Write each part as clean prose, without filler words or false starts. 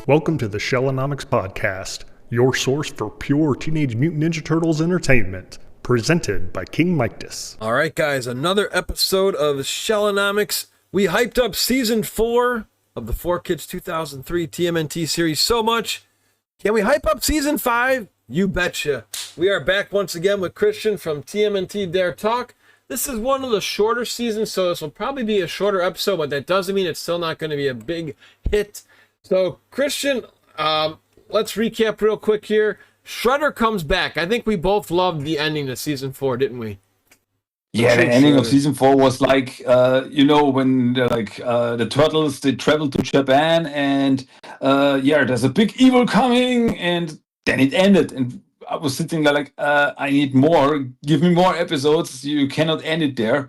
Welcome to the Shellonomics Podcast, your source for pure Teenage Mutant Ninja Turtles entertainment, presented by King Mictus. All right, guys, another episode of Shellonomics. We hyped up Season 4 of the 4Kids 2003 TMNT series so much. Can we hype up Season 5? You betcha. We are back once again with Christian from TMNTDERTALK. This is one of the shorter seasons, so this will probably be a shorter episode, but that doesn't mean it's still not going to be a big hit. So, Christian, let's recap real quick here. Shredder comes back. I think we both loved the ending of Season 4, didn't we? Yeah, the ending of Season 4 was like, when the turtles, they travel to Japan and, there's a big evil coming, and then it ended. And I was sitting there like, I need more. Give me more episodes. You cannot end it there.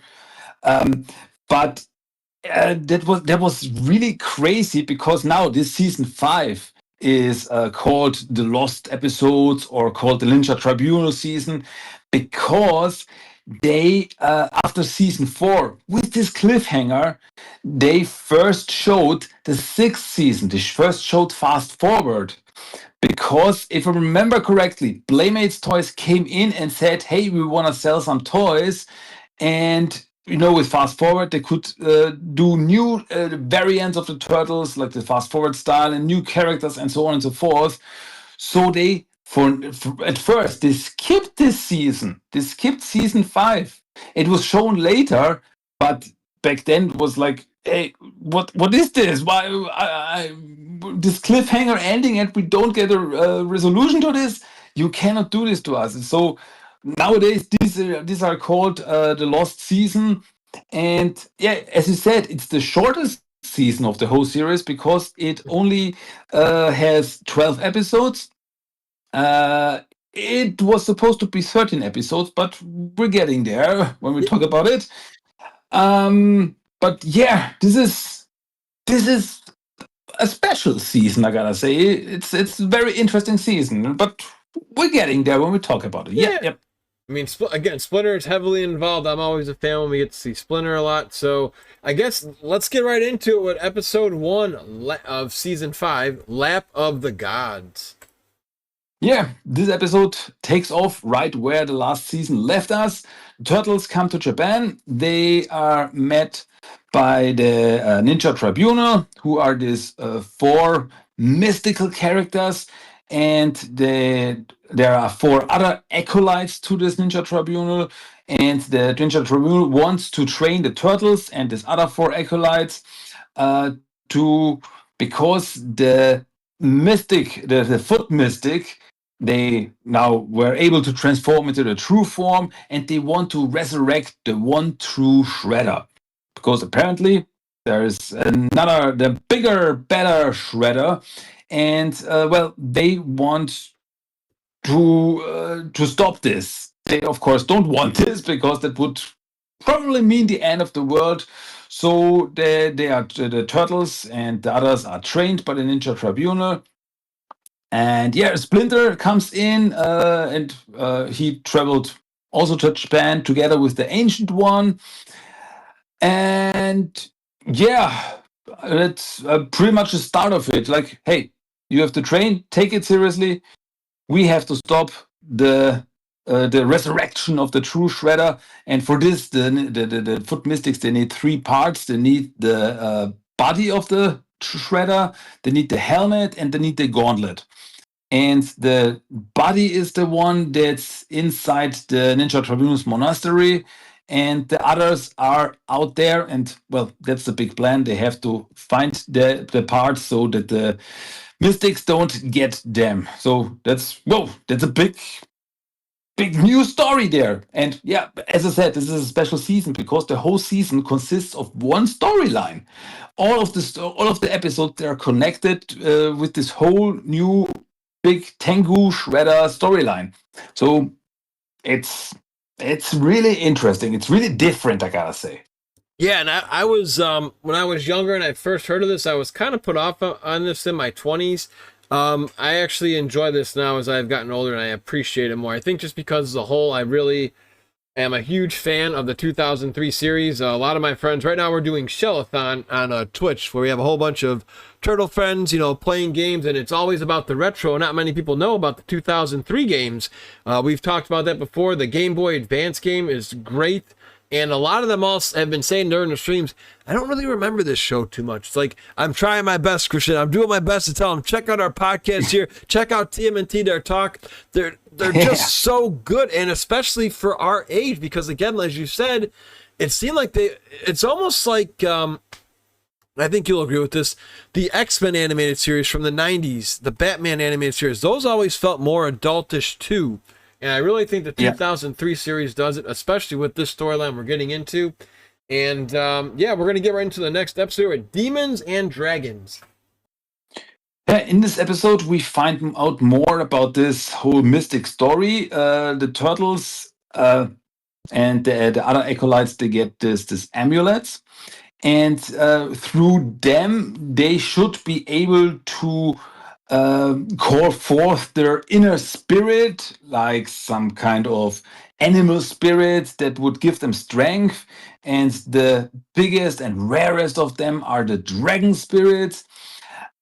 But that was really crazy, because now this Season 5 is called the Lost Episodes, or called the Ninja Tribunal season, because they, after Season 4, with this cliffhanger, they first showed the 6th season. They first showed Fast Forward. Because if I remember correctly, Playmates Toys came in and said, hey, we want to sell some toys. And, with Fast Forward, they could do new variants of the Turtles, like the Fast Forward style, and new characters and so on and so forth. So they, at first, they skipped this season. They skipped Season 5. It was shown later, but back then it was like, hey, what is this? Why this cliffhanger ending and we don't get a resolution to this? You cannot do this to us. So nowadays these are called the Lost Season, and yeah, as you said, it's the shortest season of the whole series because it only has 12 episodes. It was supposed to be 13 episodes, but we're getting there when we talk about it. But yeah, this is a special season, I gotta say. It's a very interesting season, but we're getting there when we talk about it. Yeah. I mean, again, Splinter is heavily involved. I'm always a fan when we get to see Splinter a lot. So I guess let's get right into it with episode 1 of Season 5, Lap of the Gods. Yeah, this episode takes off right where the last season left us. Turtles come to Japan. They are met by the Ninja Tribunal, who are these 4 mystical characters, and there are 4 other acolytes to this Ninja Tribunal, and the Ninja Tribunal wants to train the Turtles and these other 4 acolytes because the mystic, the foot mystic, they now were able to transform into the true form, and they want to resurrect the one true Shredder. Because apparently there is the bigger, better Shredder, and they want to stop this. They of course don't want this, because that would probably mean the end of the world. So the Turtles and the others are trained by the Ninja Tribunal. And yeah, Splinter comes in, and he traveled also to Japan together with the Ancient One. And yeah, that's pretty much the start of it. Like, hey, you have to train, take it seriously. We have to stop the resurrection of the true Shredder. And for this, the Foot Mystics, they need 3 parts. They need the body of the Shredder, they need the helmet, and they need the gauntlet. And the body is the one that's inside the Ninja Tribunal's monastery, and the others are out there. And well, that's the big plan. They have to find the parts so that the mystics don't get them. So that's a big new story there. And yeah, as I said, this is a special season because the whole season consists of one storyline. All of the episodes, they are connected with this whole new big Tengu Shredder storyline. So it's really interesting. It's really different, I gotta say. Yeah, and I was when I was younger and I first heard of this, I was kind of put off on this in my 20s. I actually enjoy this now as I've gotten older, and I appreciate it more. I think just because as a whole, I really am a huge fan of the 2003 series. A lot of my friends, right now we're doing Shellathon on Twitch, where we have a whole bunch of Turtle friends, playing games, and it's always about the retro. Not many people know about the 2003 games. We've talked about that before. The Game Boy Advance game is great. And a lot of them all have been saying during the streams, I don't really remember this show too much. It's like, I'm trying my best, Christian. I'm doing my best to tell them, check out our podcast here. Check out TMNT.ERTALK. They're just so good, and especially for our age, because again, as you said, it seemed like it's almost like, I think you'll agree with this, the X-Men animated series from the 90s, the Batman animated series, those always felt more adultish too. And I really think the 2003 series does it, especially with this storyline we're getting into. And we're going to get right into the next episode with Demons and Dragons. Yeah, in this episode, we find out more about this whole mystic story. The turtles and the other acolytes, they get this amulets. And through them, they should be able to call forth their inner spirit, like some kind of animal spirit that would give them strength. And the biggest and rarest of them are the dragon spirits.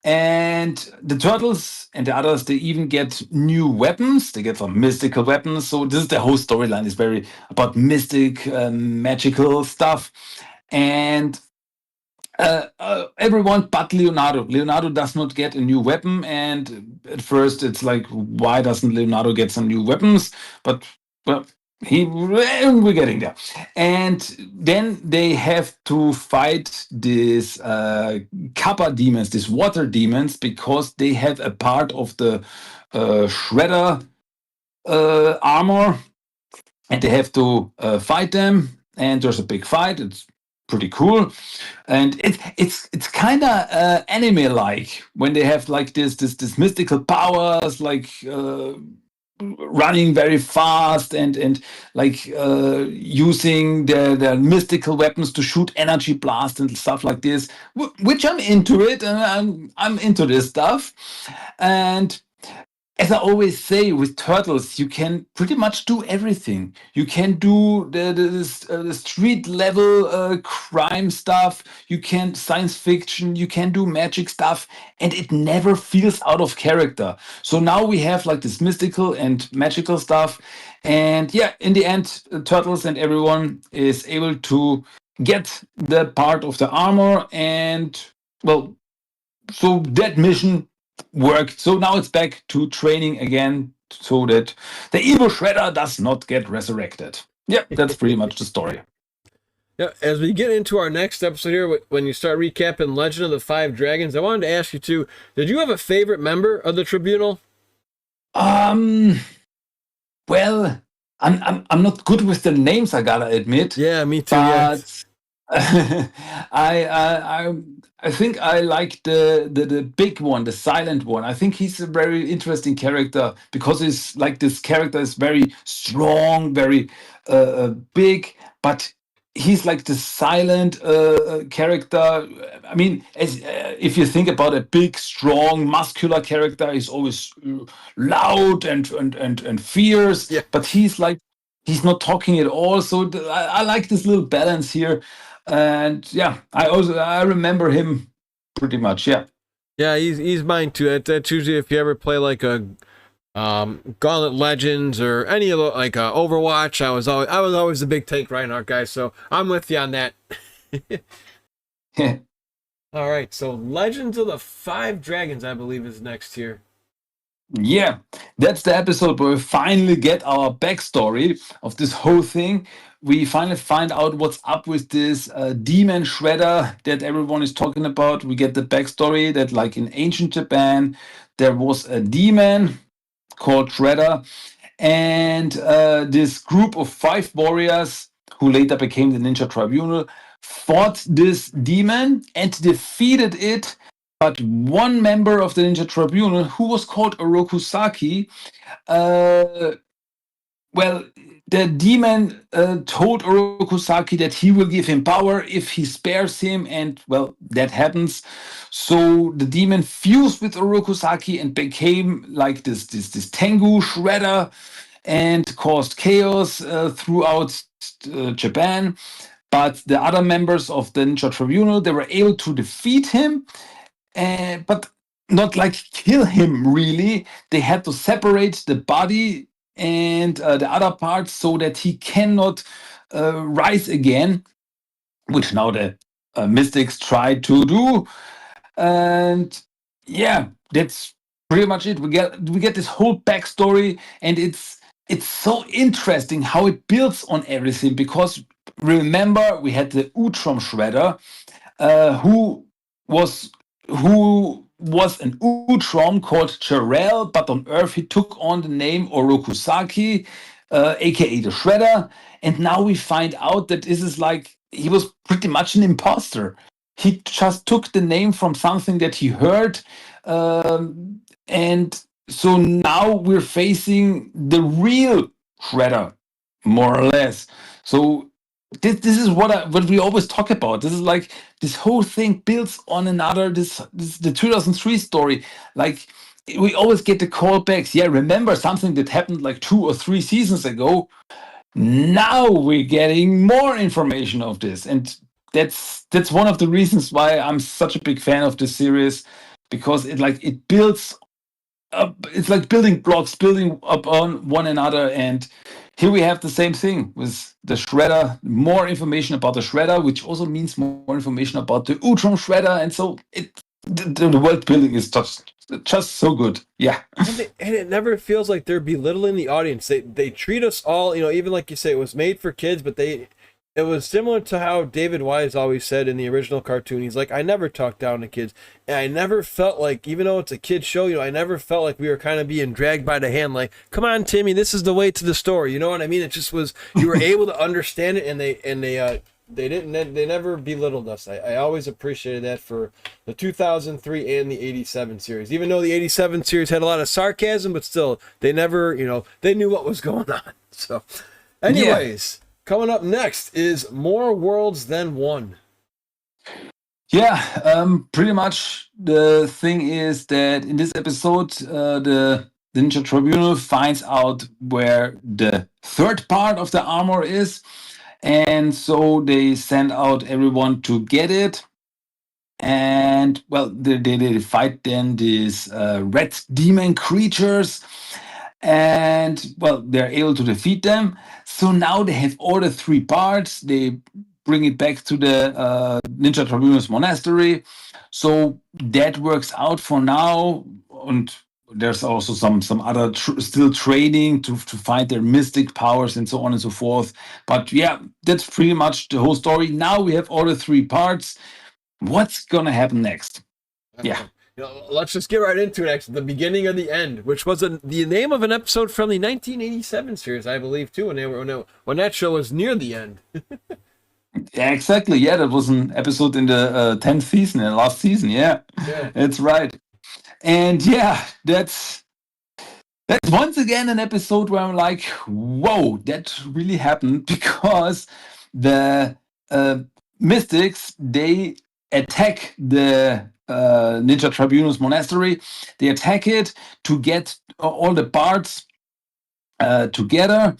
And the turtles and the others, they even get new weapons. They get some mystical weapons. So this is the whole storyline, is very about mystic, magical stuff. And everyone but Leonardo. Leonardo does not get a new weapon, and at first it's like, why doesn't Leonardo get some new weapons? But well, we're getting there. And then they have to fight these Kappa demons, these water demons, because they have a part of the Shredder armor, and they have to fight them. And there's a big fight. It's pretty cool, and it's kind of anime-like when they have like this mystical powers, like running very fast and like using their mystical weapons to shoot energy blast and stuff like this, which I'm into it, and I'm into this stuff. And as I always say, with turtles, you can pretty much do everything. You can do the street level crime stuff. You can science fiction. You can do magic stuff, and it never feels out of character. So now we have like this mystical and magical stuff, and in the end, turtles and everyone is able to get the part of the armor, and well, so that mission worked. So now it's back to training again so that the evil Shredder does not get resurrected. Yeah, that's pretty much the story. Yeah, as we get into our next episode here, when you start recapping Legend of the Five Dragons, I wanted to ask you too, did you have a favorite member of the Tribunal? Well, I'm not good with the names, I gotta admit. Yeah, me too. But I think I like the big one, the silent one. I think he's a very interesting character because he's like, this character is very strong, very big, but he's like the silent character. I mean, if you think about a big, strong, muscular character, he's always loud and fierce. Yeah. But he's like, he's not talking at all. So I like this little balance here. And I remember him pretty much. Yeah, he's mine too. That's usually if you ever play like a Gauntlet Legends or any of the, like Overwatch. I was always a big Tank Reinhardt guy, so I'm with you on that. All right, so Legends of the Five Dragons, I believe, is next here. Yeah, that's the episode where we finally get our backstory of this whole thing. We finally find out what's up with this demon Shredder that everyone is talking about. We get the backstory that, like in ancient Japan, there was a demon called Shredder, and this group of 5 warriors, who later became the Ninja Tribunal, fought this demon and defeated it. But one member of the Ninja Tribunal, who was called Orokusaki, the demon told Orokusaki that he will give him power if he spares him, and well, that happens. So the demon fused with Orokusaki and became like this Tengu Shredder and caused chaos throughout Japan. But the other members of the Ninja Tribunal, they were able to defeat him. but not like kill him really. They had to separate the body and the other parts so that he cannot rise again, which now the mystics try to do. And yeah, that's pretty much it. We get this whole backstory, and it's so interesting how it builds on everything, because remember we had the Utrom Shredder, who was an Utrom called Jarrell, but on Earth he took on the name Orokusaki, aka the Shredder. And now we find out that this is like he was pretty much an imposter. He just took the name from something that he heard, and so now we're facing the real Shredder, more or less. So this is what we always talk about. This is like this whole thing builds on another. This the 2003 story. Like we always get the callbacks. Yeah, remember something that happened like 2 or 3 seasons ago. Now we're getting more information of this, and that's one of the reasons why I'm such a big fan of this series, because it builds up. It's like building blocks, building up on one another. And here we have the same thing with the Shredder. More information about the Shredder, which also means more information about the Utrom Shredder, and so the world building is just so good. Yeah. And it never feels like they're belittling the audience. They treat us all, even like you say, it was made for kids, but it was similar to how David Wise always said in the original cartoon. He's like, I never talk down to kids. And I never felt like, even though it's a kid's show, I never felt like we were kind of being dragged by the hand, like, come on, Timmy, this is the way to the story. You know what I mean? It just was, you were able to understand it, and they never belittled us. I always appreciated that for the 2003 and the 87 series. Even though the 87 series had a lot of sarcasm, but still, they never, they knew what was going on. So, anyways, coming up next is More Worlds Than One. Yeah, pretty much the thing is that in this episode, the Ninja Tribunal finds out where the third part of the armor is. And so they send out everyone to get it. And, well, they fight then these red demon creatures. And, well, they're able to defeat them. So now they have all the 3 parts. They bring it back to the Ninja Tribunal's monastery. So that works out for now. And there's also some other still training to find their mystic powers and so on and so forth. But yeah, that's pretty much the whole story. Now we have all the 3 parts. What's going to happen next? Yeah. Let's just get right into it. Actually, the beginning of the end, which was the name of an episode from the 1987 series, I believe, too. When that show was near the end. Yeah, exactly. Yeah, that was an episode in the 10th season, the last season. Yeah, that's right. And yeah, that's once again an episode where I'm like, whoa, that really happened, because the mystics, they attack the Ninja Tribunal's monastery. They attack it to get all the parts together.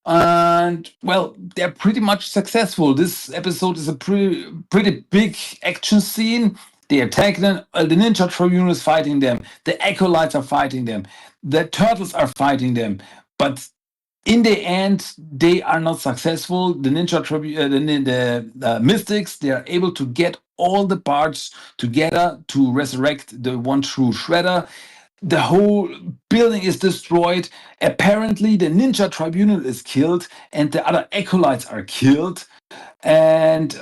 And, well, they're pretty much successful. This episode is a pretty big action scene. They attack them. The Ninja Tribunal is fighting them. The Acolytes are fighting them. The Turtles are fighting them. But in the end, they are not successful. The Ninja Tribunal, the Mystics, they are able to get all the parts together to resurrect the one true Shredder. The whole building is destroyed. Apparently, the Ninja Tribunal is killed, and the other Acolytes are killed. And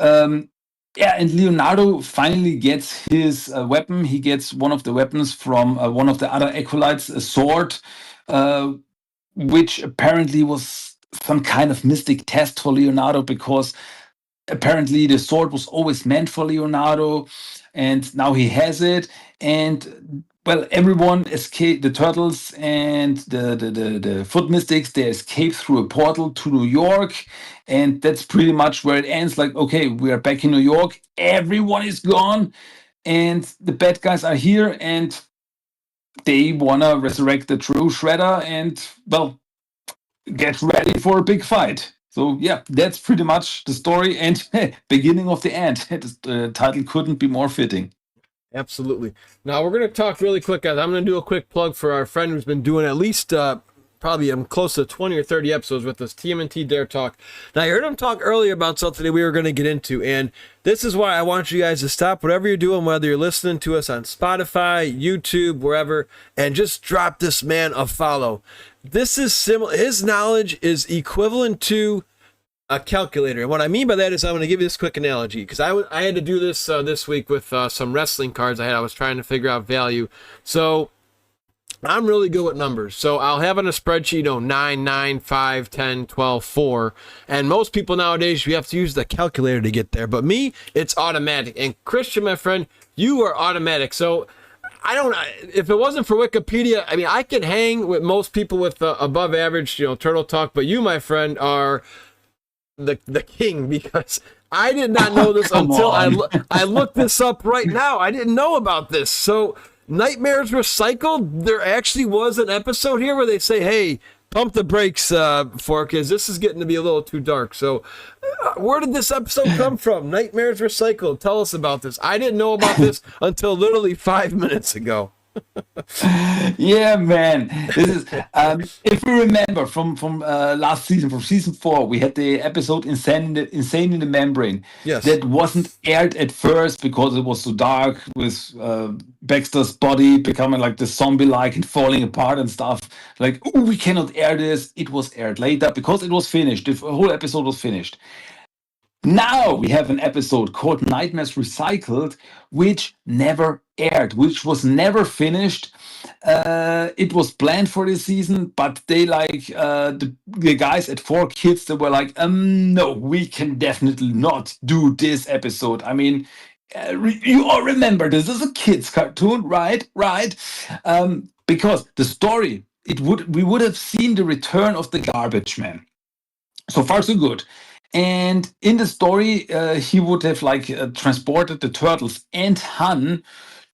and Leonardo finally gets his weapon. He gets one of the weapons from one of the other Acolytes, a sword, which apparently was some kind of mystic test for Leonardo, because apparently the sword was always meant for Leonardo, and now he has it. And, well, everyone escaped. The Turtles and the Foot Mystics, they escape through a portal to New York. And that's pretty much where it ends. Like, okay, we are back in New York. Everyone is gone. And the bad guys are here. And they want to resurrect the true Shredder. And, well, get ready for a big fight. So, yeah, that's pretty much the story. And beginning of the end. The title couldn't be more fitting. Absolutely. Now we're going to talk really quick, guys. I'm going to do a quick plug for our friend who's been doing at least probably close to 20 or 30 episodes with us, TMNT Dare Talk. Now, I heard him talk earlier about something that we were going to get into, and this is why I want you guys to stop whatever you're doing, whether you're listening to us on Spotify, YouTube, wherever, and just drop this man a follow. This is similar. His knowledge is equivalent to a calculator. And what I mean by that is I'm going to give you this quick analogy, because I had to do this this week with some wrestling cards I was trying to figure out value. So I'm really good with numbers. So I'll have on a spreadsheet, 9, 9, 5, 10, 12, 4. And most people nowadays, you have to use the calculator to get there. But me, it's automatic. And Christian, my friend, you are automatic. So if it wasn't for Wikipedia, I mean, I could hang with most people with above average, turtle talk. But you, my friend, are the king, because I did not know this until I looked this up right now. I didn't know about this. So Nightmares Recycled, there actually was an episode here where they say, hey, pump the brakes for, because this is getting to be a little too dark. So where did this episode come from? Nightmares Recycled. Tell us about this. I didn't know about this until literally 5 minutes ago. Yeah, man. This is if we remember from last season, from season 4, we had the episode Insane in the Membrane. Yes. That wasn't aired at first because it was so dark, with Baxter's body becoming like the zombie-like and falling apart and stuff. Like, oh, we cannot air this. It was aired later because it was finished. The whole episode was finished. Now we have an episode called Nightmares Recycled, which never aired, which was never finished. It was planned for this season, but they the guys at 4Kids, they were like, no, we can definitely not do this episode. I mean, you all remember this is a kids cartoon, right? Because the story, we would have seen the return of the Garbage Man. So far, so good. And in the story, he would have transported the turtles and Han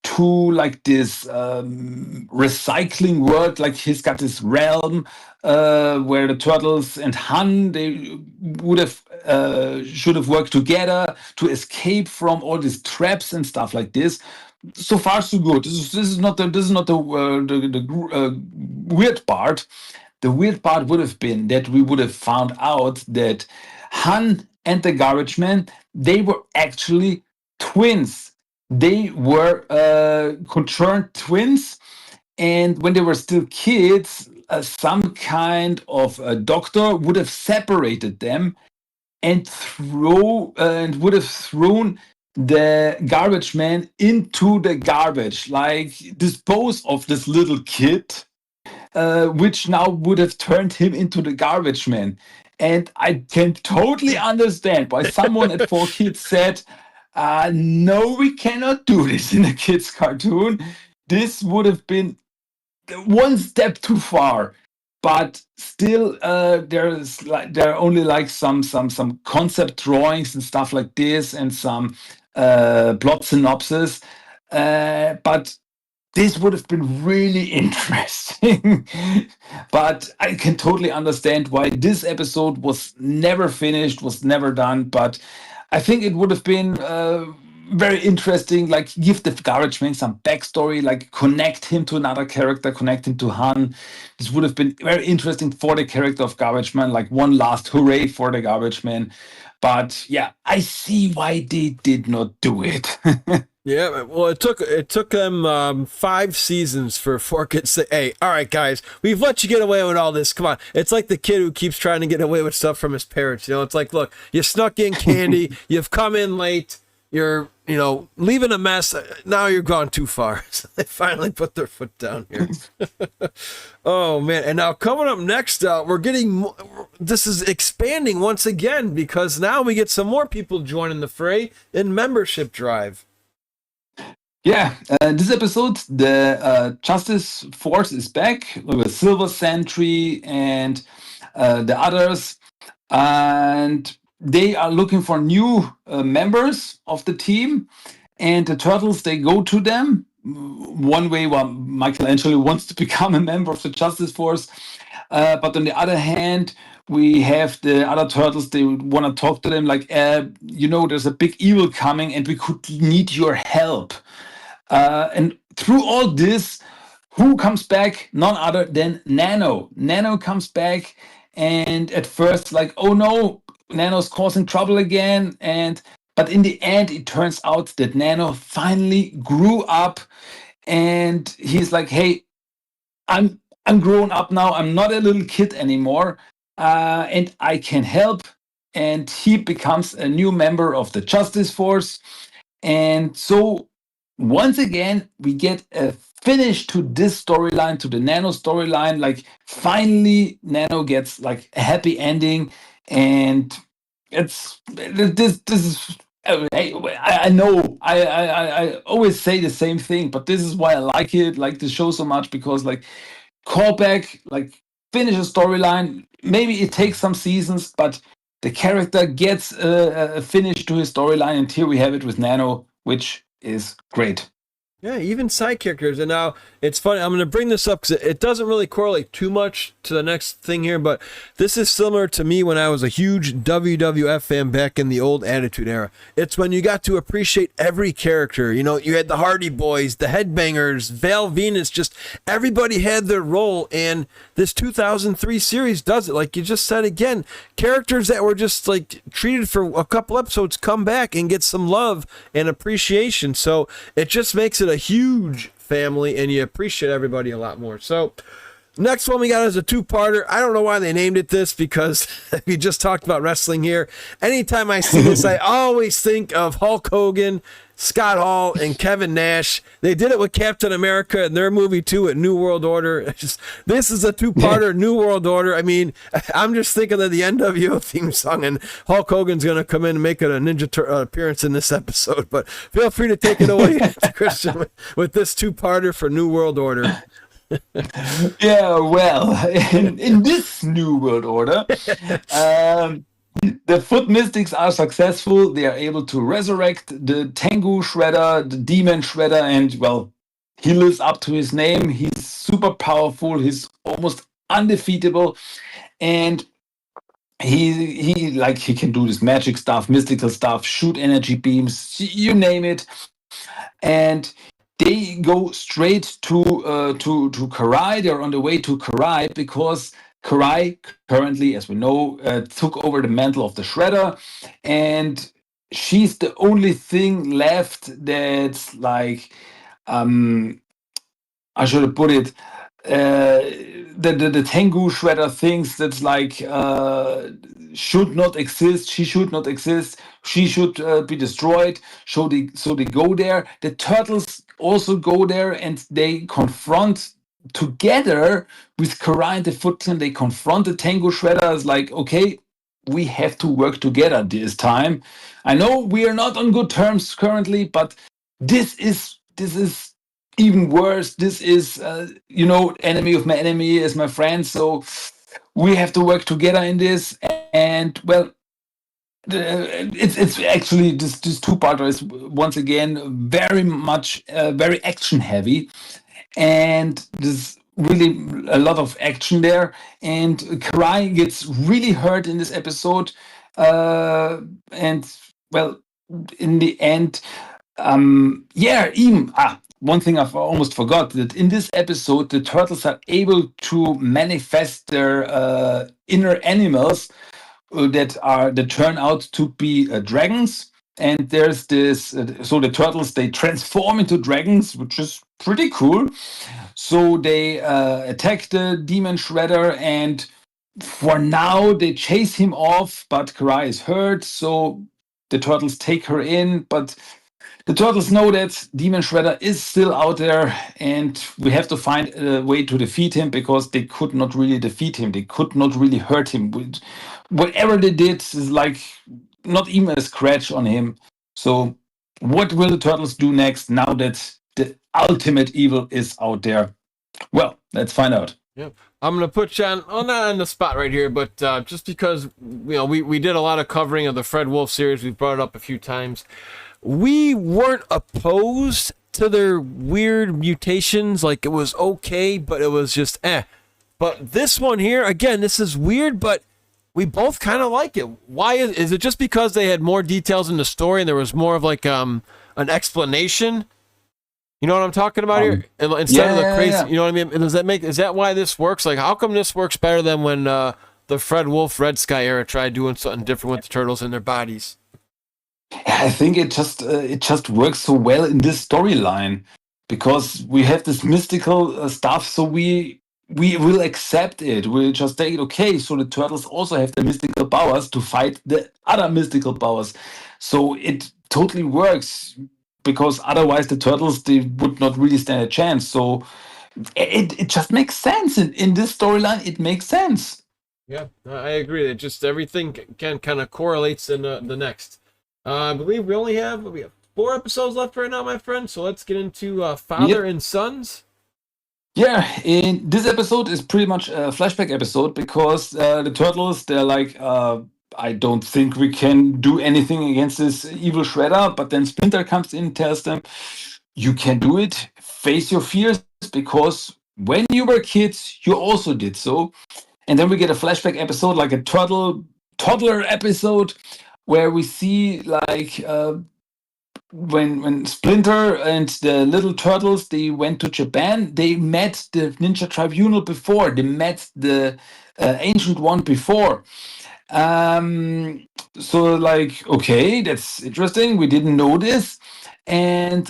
to this recycling world. Like, he's got this realm where the turtles and Han, they should have worked together to escape from all these traps and stuff like this. So far, so good. This is not the weird part. The weird part would have been that we would have found out that Han and the Garbage Man, they were actually twins. They were concerned twins, and when they were still kids, some kind of a doctor would have separated them and would have thrown the Garbage Man into the garbage, like dispose of this little kid, which now would have turned him into the Garbage Man. And I can totally understand why someone at 4Kids said, no, we cannot do this in a kids cartoon. This would have been one step too far. But still, there are only some concept drawings and stuff like this, and some plot synopsis. But this would have been really interesting. But I can totally understand why this episode was never finished, was never done. But I think it would have been very interesting, give the Garbage Man some backstory, connect him to another character, connect him to Han. This would have been very interesting for the character of Garbage Man, one last hooray for the Garbage Man. But yeah, I see why they did not do it. Yeah, well, it took them 5 seasons for 4Kids to say, hey, all right, guys, we've let you get away with all this. Come on. It's like the kid who keeps trying to get away with stuff from his parents. It's like, look, you snuck in candy, you've come in late, you're, leaving a mess. Now you're gone too far. So they finally put their foot down here. Oh, man. And now coming up next, this is expanding once again, because now we get some more people joining the fray in Membership Drive. Yeah, this episode, the Justice Force is back with Silver Sentry and the others, and they are looking for new members of the team. And the Turtles, they go to them one way. Well, Michelangelo wants to become a member of the Justice Force, but on the other hand, we have the other Turtles. They want to talk to them, there's a big evil coming, and we could need your help. And through all this, who comes back? None other than Nano. Nano comes back, and at first, like, oh no, Nano's causing trouble again. But in the end, it turns out that Nano finally grew up, and he's like, hey, I'm grown up now. I'm not a little kid anymore, and I can help. And he becomes a new member of the Justice Force. And so once again, we get a finish to this storyline, to the Nano storyline. Like finally, Nano gets like a happy ending, and it's this. This is. I know I always say the same thing, but this is why I like the show so much, because like callback, like finish a storyline. Maybe it takes some seasons, but the character gets a finish to his storyline, and here we have it with Nano, which is great. Yeah, even side characters. And now it's funny, I'm going to bring this up because it doesn't really correlate too much to the next thing here, but this is similar to me when I was a huge WWF fan back in the old Attitude Era. It's when you got to appreciate every character. You know, you had the Hardy Boys, the Headbangers, Val Venus, just everybody had their role. And this 2003 series does it. Like you just said again, characters that were just like treated for a couple episodes come back and get some love and appreciation. So it just makes it a huge family, and you appreciate everybody a lot more. So next one we got is a two-parter. I don't know why they named it this, because we just talked about wrestling here. Anytime I see this, I always think of Hulk Hogan, Scott Hall, and Kevin Nash. They did it with Captain America in their movie too, at New World Order. This is a two-parter, New World Order. I mean, I'm just thinking of the NWO theme song, and Hulk Hogan's going to come in and make a Ninja appearance in this episode. But feel free to take it away, Christian, with this two-parter for New World Order. Yeah, well, in this New World Order, the Foot Mystics are successful. They are able to resurrect the Tengu Shredder, the Demon Shredder, and, well, he lives up to his name. He's super powerful. He's almost undefeatable. And he can do this magic stuff, mystical stuff, shoot energy beams, you name it. And they go straight to Karai. They're on the way to Karai because Karai currently, as we know, took over the mantle of the Shredder, and she's the only thing left that's like, I should have put it, the Tengu Shredder things that's like should not exist. She should not exist. She should be destroyed. So they go there. The Turtles also go there, and they confront together with Karai and the Foot Clan. They confront the Tengu Shredders like, okay, we have to work together this time. I know we are not on good terms currently, but this is even worse. This is enemy of my enemy is my friend. So we have to work together in this. And well, it's actually this two-parter is once again very much very action heavy, and there's really a lot of action there. And Karai gets really hurt in this episode, and well, in the end, one thing I've almost forgot, that in this episode the Turtles are able to manifest their inner animals that turn out to be dragons. And there's this, so the Turtles, they transform into dragons, which is pretty cool. So they attack the Demon Shredder, and for now they chase him off, but Karai is hurt, so the Turtles take her in, but the Turtles know that Demon Shredder is still out there, and we have to find a way to defeat him, because they could not really defeat him. They could not really hurt him. Whatever they did is like not even a scratch on him. So what will the Turtles do next now that the ultimate evil is out there? Well, let's find out. Yep. I'm going to put you not on the spot right here, but just because we did a lot of covering of the Fred Wolf series. We've brought it up a few times. We weren't opposed to their weird mutations. Like, it was okay, but it was just But this one here, again, this is weird, but we both kind of like it. Why is it just because they had more details in the story and there was more of like an explanation? You know what I'm talking about here? Instead of the crazy, yeah. you know what I mean? Is that why this works? Like, how come this works better than when the Fred Wolf, Red Sky era tried doing something different with the turtles and their bodies? I think it just works so well in this storyline because we have this mystical stuff, so we will accept it. We'll just take it. Okay, so the turtles also have the mystical powers to fight the other mystical powers, so it totally works because otherwise the turtles they would not really stand a chance. So it just makes sense in this storyline. It makes sense. Yeah, I agree. It just everything can kind of correlates in the next. I believe we have 4 episodes left right now, my friend. So let's get into Father and Sons. Yeah, in this episode is pretty much a flashback episode because the turtles they're like, I don't think we can do anything against this evil Shredder. But then Splinter comes in, tells them, you can do it. Face your fears because when you were kids, you also did so. And then we get a flashback episode, like a toddler episode, where we see like when Splinter and the little turtles they went to Japan, they met the Ninja Tribunal before. They met the Ancient One before. So like, okay, that's interesting. We didn't know this, and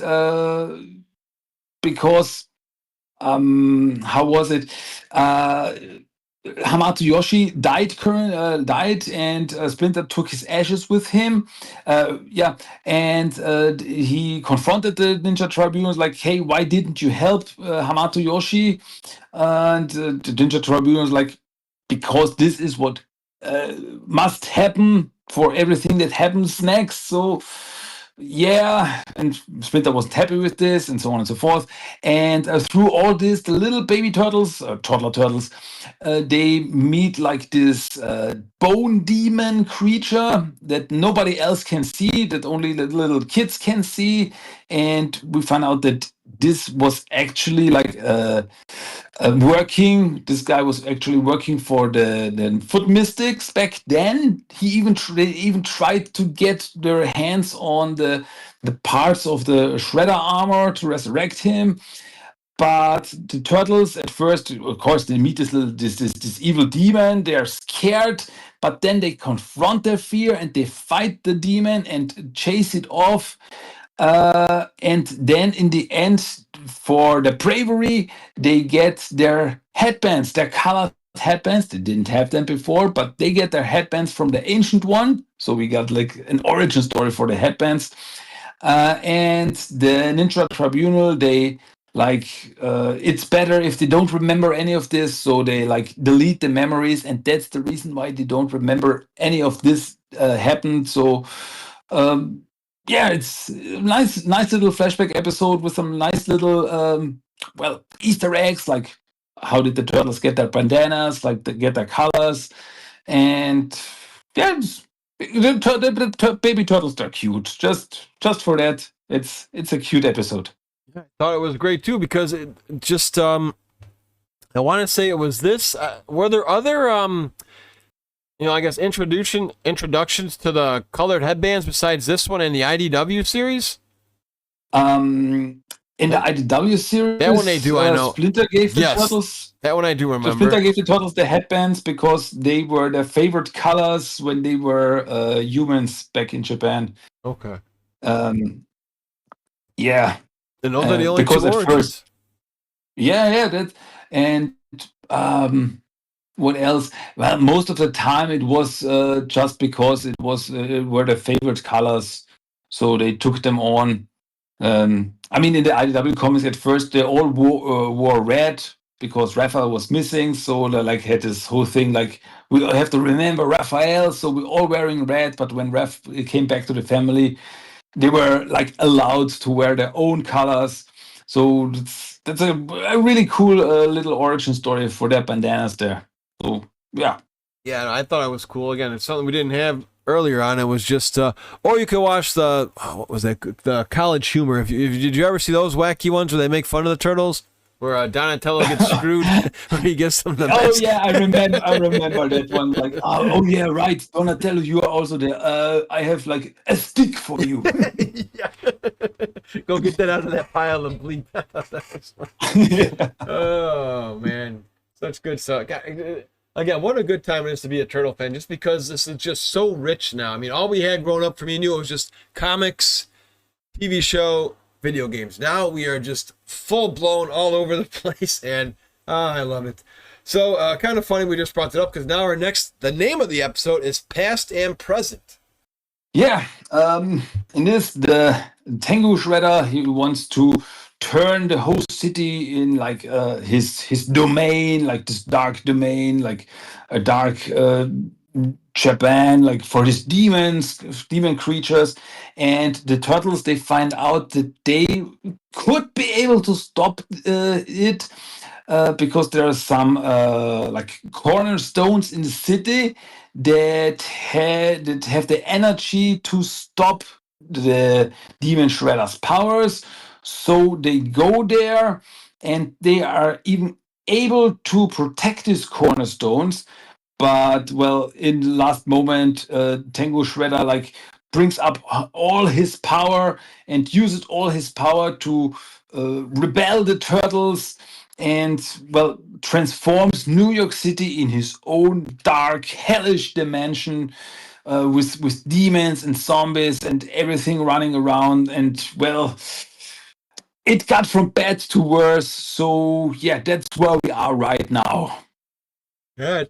because how was it? Hamato Yoshi died, and Splinter took his ashes with him. And he confronted the Ninja Tribunals like, "Hey, why didn't you help Hamato Yoshi?" And the Ninja Tribunals like, "Because this is what must happen for everything that happens next." So. Yeah, and Splinter wasn't happy with this, and so on and so forth. And through all this, the little baby turtles, toddler turtles, they meet like this bone demon creature that nobody else can see, that only the little kids can see. And we find out that this was actually like working. This guy was actually working for the Foot Mystics back then. They even tried to get their hands on the parts of the Shredder armor to resurrect him. But the turtles at first, of course, they meet this evil demon. They are scared, but then they confront their fear and they fight the demon and chase it off. And then in the end, for the bravery, they get their headbands, their colored headbands. They didn't have them before, but they get their headbands from the Ancient One. So we got like an origin story for the headbands. And the Ninja Tribunal, they like it's better if they don't remember any of this, so they like delete the memories, and that's the reason why they don't remember any of this happened. So yeah, it's a nice little flashback episode with some nice little Easter eggs, like how did the turtles get their bandanas, like get their colors, and yeah, the baby turtles are cute. Just for that, it's a cute episode. I thought it was great too because it just I want to say it was this. Were there other I guess introductions to the colored headbands besides this one in the IDW series? In the IDW series, that one they do. I know Splinter gave the turtles. That one I do remember. So Splinter gave the turtles the headbands because they were their favorite colors when they were humans back in Japan. Okay. Yeah. And those are the only two origins. That and what else? Well, most of the time it was just because it were their favorite colors, so they took them on. I mean, in the IDW comics at first they all wore red because Raphael was missing, so they like had this whole thing like we have to remember Raphael, so we're all wearing red. But when Raph came back to the family, they were like allowed to wear their own colors. So that's a really cool little origin story for their bandanas there. So yeah, I thought it was cool. Again, it's something we didn't have earlier on. It was just, or you could watch what was that? The College Humor. Did you ever see those wacky ones where they make fun of the turtles? where Donatello gets screwed, where he gives them the Oh mask. yeah, I remember that one. Like, oh yeah, right, Donatello, you are also there. I have like a stick for you. Yeah. Go get that out of that pile and bleep. Yeah. Oh man, such good stuff. Again, what a good time it is to be a Turtle fan, just because this is just so rich now. I mean, all we had growing up for me and you was just comics, TV show, video games. Now we are just full blown all over the place, and I love it. So kind of funny we just brought it up, because now the name of the episode is Past and Present. Yeah, in this, the Tengu Shredder, he wants to turn the whole city in like his domain, like this dark domain, like a dark Japan, like for his demon creatures. And the turtles, they find out that they could be able to stop it. Because there are some like cornerstones in the city that have the energy to stop the Demon Shredder's powers. So they go there, and they are even able to protect these cornerstones. But well, in the last moment, Tengu Shredder like brings up all his power and uses all his power to rebel the turtles, and well, transforms New York City in his own dark, hellish dimension, with demons and zombies and everything running around. And well, it got from bad to worse. So yeah, that's where we are right now. Yeah,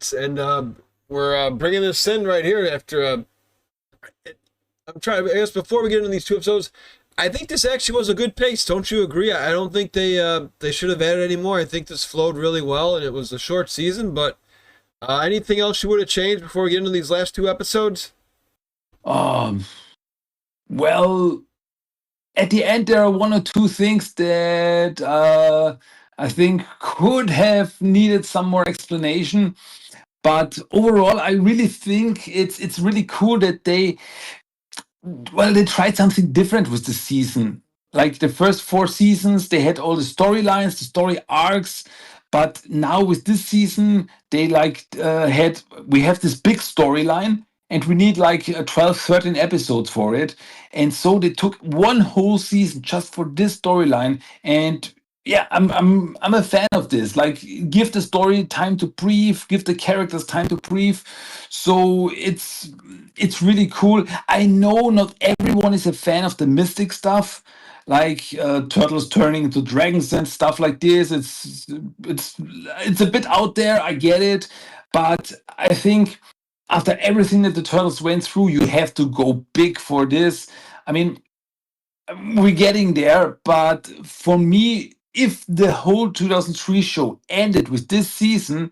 we're bringing this in right here after. I'm trying. I guess before we get into these two episodes, I think this actually was a good pace. Don't you agree? I don't think they should have added any more. I think this flowed really well, and it was a short season. But anything else you would have changed before we get into these last two episodes? Well, at the end, there are one or two things that I think could have needed some more explanation. But overall, I really think it's really cool that they tried something different with the season. Like the first 4 seasons, they had all the storylines, the story arcs. But now with this season, they we have this big storyline, and we need like 12, 13 episodes for it. And so they took one whole season just for this storyline. And yeah, I'm a fan of this. Like, give the story time to breathe, give the characters time to breathe. So it's really cool. I know not everyone is a fan of the mystic stuff, like turtles turning into dragons and stuff like this. It's a bit out there. I get it, but I think after everything that the turtles went through, you have to go big for this. I mean, we're getting there, but for me, if the whole 2003 show ended with this season,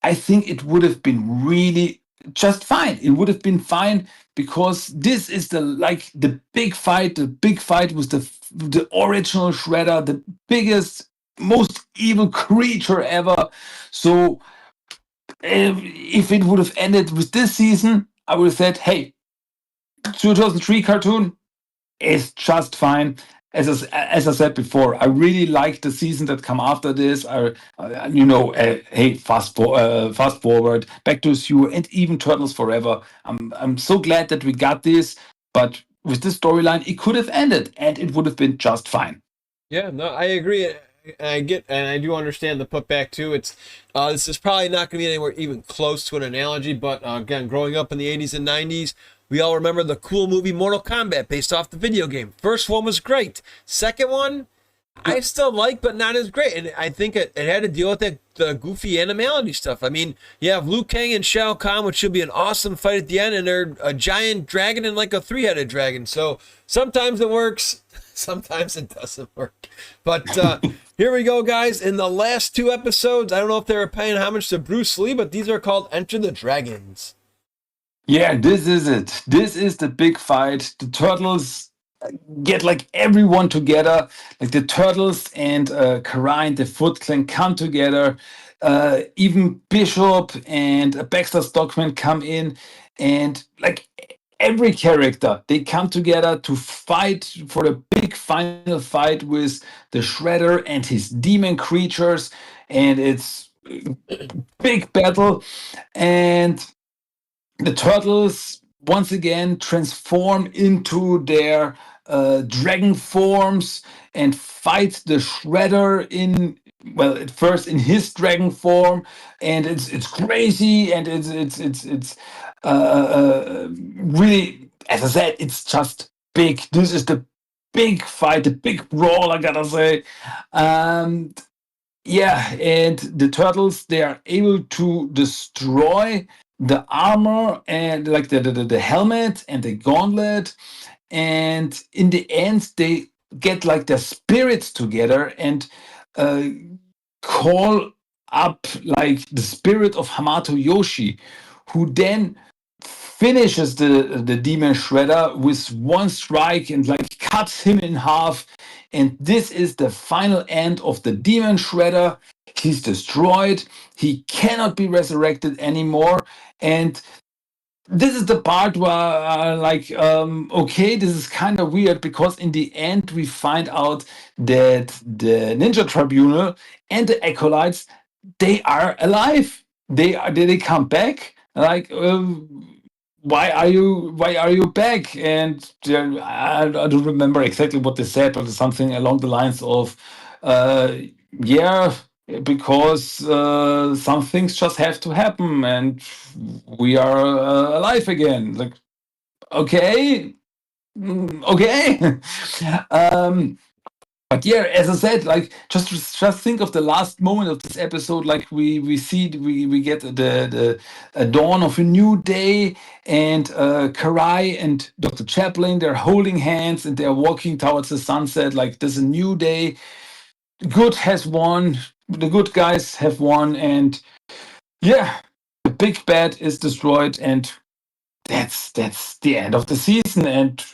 I think it would have been really just fine. It would have been fine, because this is the big fight. The big fight was the original Shredder, the biggest, most evil creature ever. So if it would have ended with this season, I would have said, hey, 2003 cartoon is just fine. As I said before, I really like the season that come after this. Hey, fast forward, Back to Sewer, and even Turtles Forever. I'm so glad that we got this, but with this storyline, it could have ended, and it would have been just fine. Yeah, no, I agree. And I do understand the putback too. This is probably not going to be anywhere even close to an analogy, but again, growing up in the 80s and 90s, we all remember the cool movie Mortal Kombat based off the video game. First one was great. Second one, I still like, but not as great. And I think it had to deal with the goofy animality stuff. I mean, you have Liu Kang and Shao Kahn, which should be an awesome fight at the end, and they're a giant dragon and like a 3-headed dragon. So sometimes it works, sometimes it doesn't work. But here we go, guys. In the last two episodes, I don't know if they were paying homage to Bruce Lee, but these are called Enter the Dragons. Yeah, this is it. This is the big fight. The turtles get like everyone together. Like the turtles and Karai and the Foot Clan come together. Even Bishop and Baxter Stockman come in, and like every character, they come together to fight for the big final fight with the Shredder and his demon creatures, and it's big battle, and the turtles once again transform into their dragon forms and fight the Shredder at first in his dragon form, and it's crazy, and it's really, as I said, it's just big. This is the big fight, the big brawl, I gotta say. Yeah, and the turtles, they are able to destroy the armor and like the helmet and the gauntlet, and in the end they get like their spirits together and uh, call up like the spirit of Hamato Yoshi, who then finishes the demon Shredder with one strike and like cuts him in half. And this is the final end of the demon Shredder. He's destroyed. He cannot be resurrected anymore. And this is the part where okay, this is kind of weird, because in the end we find out that the Ninja Tribunal and the Acolytes, they are alive. They come back. Like, why are you back? And I don't remember exactly what they said, but it's something along the lines of, yeah, because some things just have to happen, and we are alive again. Like, okay, okay. But yeah, as I said, like just think of the last moment of this episode. Like we get the a dawn of a new day, and Karai and Dr. Chaplin, they're holding hands and they're walking towards the sunset. Like there's a new day. Good has won. The good guys have won, and yeah, the big bad is destroyed, and that's the end of the season. And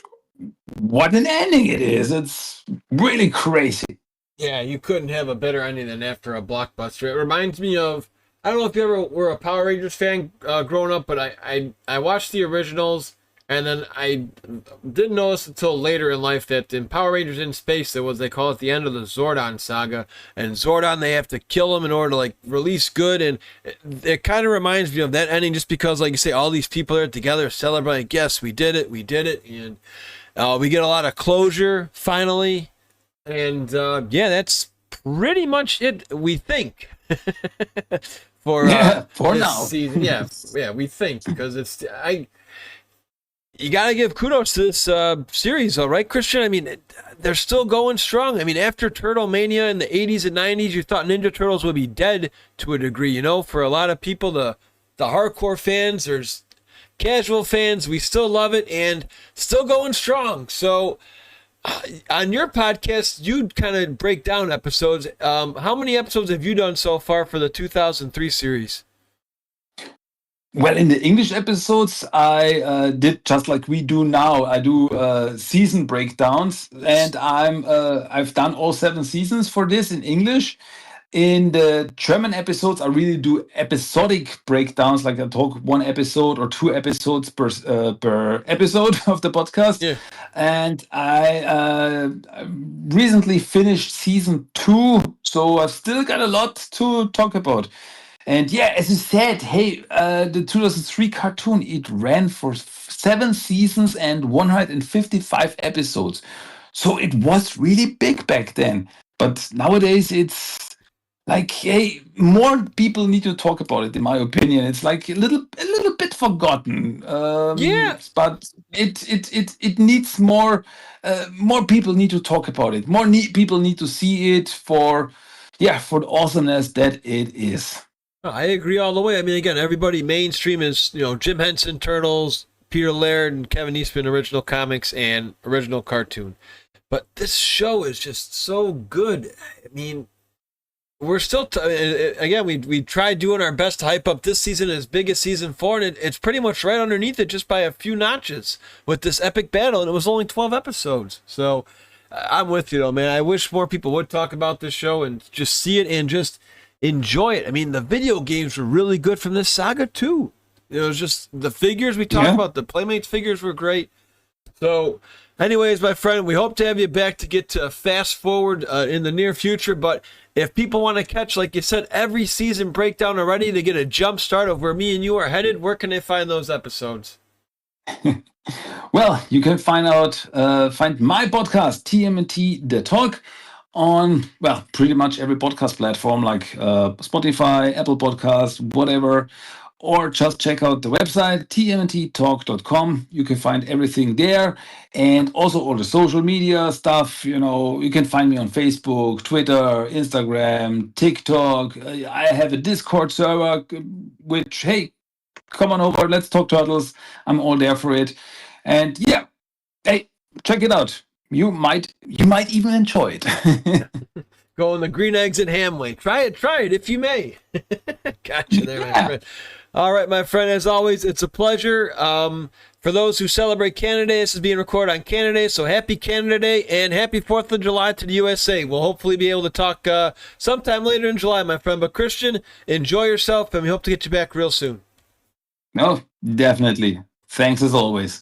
what an ending it is. It's really crazy. Yeah, you couldn't have a better ending than after a blockbuster. It reminds me of, I don't know if you ever were a Power Rangers fan growing up, but I watched the originals, and then I didn't notice until later in life that in Power Rangers in Space, there was, they call it the end of the Zordon saga, and Zordon, they have to kill him in order to like release good, and it kind of reminds me of that ending, just because, like you say, all these people are together celebrating, yes, we did it, and we get a lot of closure finally, and yeah, that's pretty much it. We think for now season. Yeah, we think, because you gotta give kudos to this series, all right, Christian? I mean, they're still going strong. I mean, after Turtle Mania in the 80s and 90s, you thought Ninja Turtles would be dead to a degree. You know, for a lot of people, the hardcore fans, there's casual fans, we still love it and still going strong. So on your podcast, you kind of break down episodes. How many episodes have you done so far for the 2003 series? Well, in the English episodes, I did just like we do now. I do season breakdowns, and I've done all 7 seasons for this in English. In the German episodes, I really do episodic breakdowns, like I talk 1 episode or 2 episodes per episode of the podcast. Yeah. And I recently finished season 2, so I've still got a lot to talk about. And yeah, as you said, hey, the 2003 cartoon, it ran for 7 seasons and 155 episodes. So it was really big back then. But nowadays it's like, hey, more people need to talk about it, in my opinion. It's like a little bit forgotten. Yeah. But it needs more. More people need to talk about it. More people need to see it for the awesomeness that it is. I agree all the way. I mean, again, everybody mainstream is, Jim Henson Turtles, Peter Laird and Kevin Eastman original comics and original cartoon. But this show is just so good. I mean, we're still again, we tried doing our best to hype up this season as big as season 4, and it's pretty much right underneath it, just by a few notches with this epic battle, and it was only 12 episodes. So I'm with you, though, man. I wish more people would talk about this show and just see it and just enjoy it. I mean, the video games were really good from this saga too. It was just the figures we talked about. The Playmates figures were great. So, anyways, my friend, we hope to have you back to get to fast forward in the near future. But if people want to catch, like you said, every season breakdown already to get a jump start of where me and you are headed, where can they find those episodes? Well, you can find my podcast, TMNT The Talk, on, well, pretty much every podcast platform like Spotify, Apple Podcasts, whatever. Or just check out the website, TMNTDERTALK.com. You can find everything there. And also all the social media stuff. You can find me on Facebook, Twitter, Instagram, TikTok. I have a Discord server, which, hey, come on over, let's talk turtles. I'm all there for it. And yeah, hey, check it out. You might even enjoy it. Go on the green eggs and ham way. Try it if you may. Gotcha there, my friend. All right, my friend, as always, it's a pleasure. For those who celebrate Canada Day, this is being recorded on Canada Day, so happy Canada Day and happy 4th of July to the USA. We'll hopefully be able to talk sometime later in July, my friend. But Christian, enjoy yourself, and we hope to get you back real soon. No, definitely. Thanks as always.